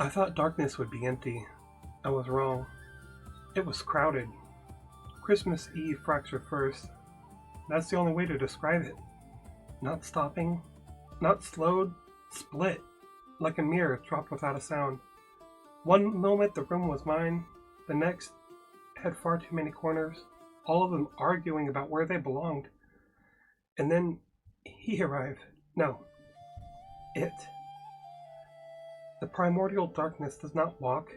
I thought darkness would be empty. I was wrong. It was crowded. Christmas Eve fracture first. That's the only way to describe it. Not stopping, not slowed, split, like a mirror dropped without a sound. One moment the room was mine, the next had far too many corners, all of them arguing about where they belonged. And then he arrived. No, it. The primordial darkness does not walk.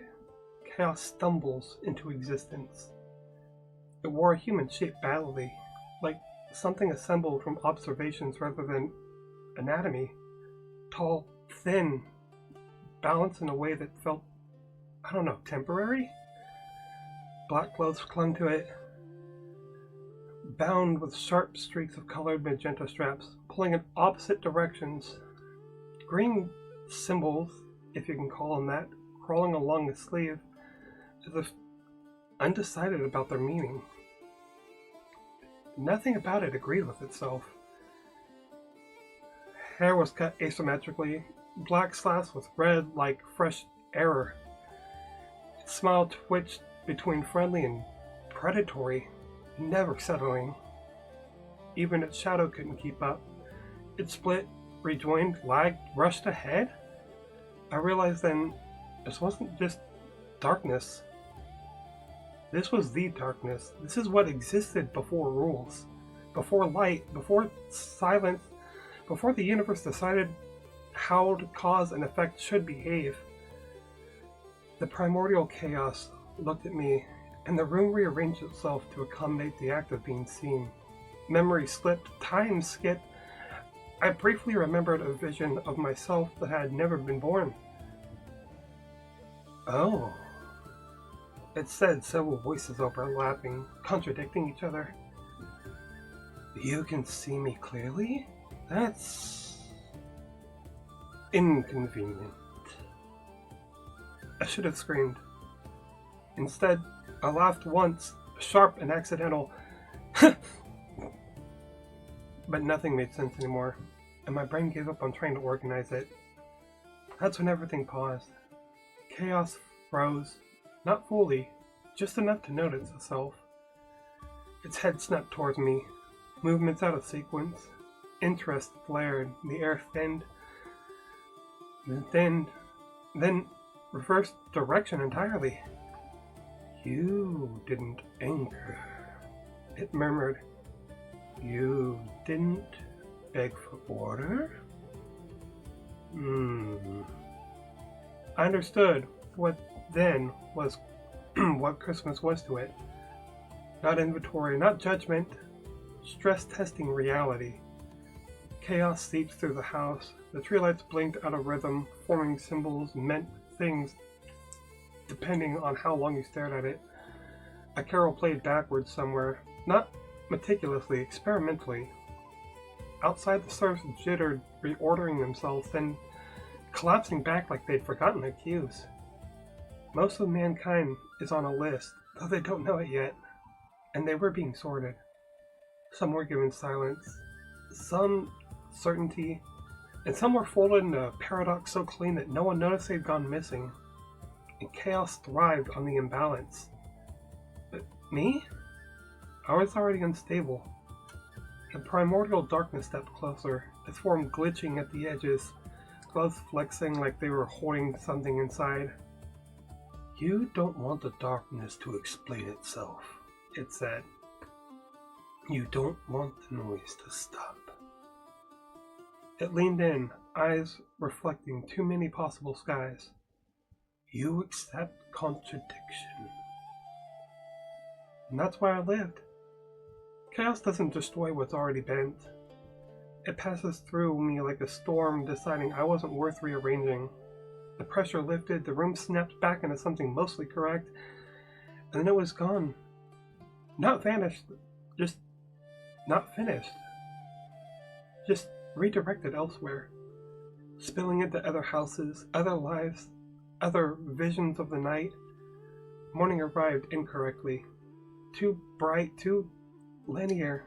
Chaos stumbles into existence. It wore a human shape badly, like something assembled from observations rather than anatomy. Tall, thin, balanced in a way that felt, temporary? Black clothes clung to it, bound with sharp streaks of colored magenta straps, pulling in opposite directions. Green symbols, if you can call them that, crawling along the sleeve, as if undecided about their meaning. Nothing about it agreed with itself. Hair was cut asymmetrically, black slashed with red like fresh error. Its smile twitched between friendly and predatory, never settling. Even its shadow couldn't keep up. It split, rejoined, lagged, rushed ahead. I realized then this wasn't just darkness. This was the darkness. This is what existed before rules, before light, before silence, before the universe decided how cause and effect should behave. The primordial chaos looked at me, and the room rearranged itself to accommodate the act of being seen. Memory slipped, time skipped. I briefly remembered a vision of myself that had never been born. Oh. It said, several voices overlapping, contradicting each other. You can see me clearly? That's inconvenient. I should have screamed. Instead, I laughed once, sharp and accidental. But nothing made sense anymore, and my brain gave up on trying to organize it. That's when everything paused. Chaos froze. Not fully, just enough to notice itself. Its head snapped towards me, movements out of sequence. Interest flared, the air thinned, then reversed direction entirely. You didn't anger, it murmured. You didn't beg for order? I understood what then was what Christmas was to it. Not inventory, not judgment, stress testing reality. Chaos seeped through the house. The tree lights blinked out of rhythm, forming symbols meant things depending on how long you stared at it. A carol played backwards somewhere, not meticulously, experimentally. Outside, the stars jittered, reordering themselves, then collapsing back like they'd forgotten their cues. Most of mankind is on a list, though they don't know it yet, and they were being sorted. Some were given silence, some certainty, and some were folded into a paradox so clean that no one noticed they'd gone missing, and chaos thrived on the imbalance. But me? I was already unstable. The primordial darkness stepped closer, its form glitching at the edges, gloves flexing like they were holding something inside. You don't want the darkness to explain itself, it said. You don't want the noise to stop. It leaned in, eyes reflecting too many possible skies. You accept contradiction. And that's why I lived. Chaos doesn't destroy what's already bent. It passes through me like a storm, deciding I wasn't worth rearranging. The pressure lifted, the room snapped back into something mostly correct, and then it was gone. Not vanished, just not finished. Just redirected elsewhere, spilling into other houses, other lives, other visions of the night. Morning arrived incorrectly. Too bright, too linear.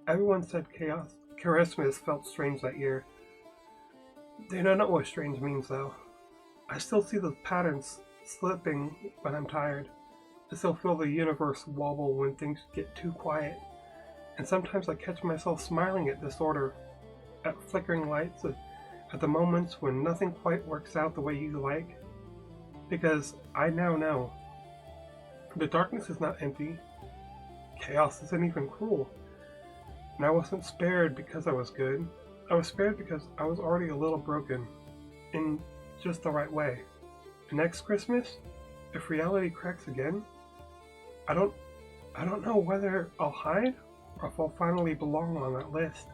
Everyone said chaos. Khaosmas felt strange that year. They don't know what strange means, though. I still see the patterns slipping when I'm tired. I still feel the universe wobble when things get too quiet. And sometimes I catch myself smiling at disorder, at flickering lights, at the moments when nothing quite works out the way you like. Because I now know the darkness is not empty, chaos isn't even cruel, and I wasn't spared because I was good. I was spared because I was already a little broken, in just the right way. And next Christmas, if reality cracks again, I don't I don't know whether I'll hide or if I'll finally belong on that list.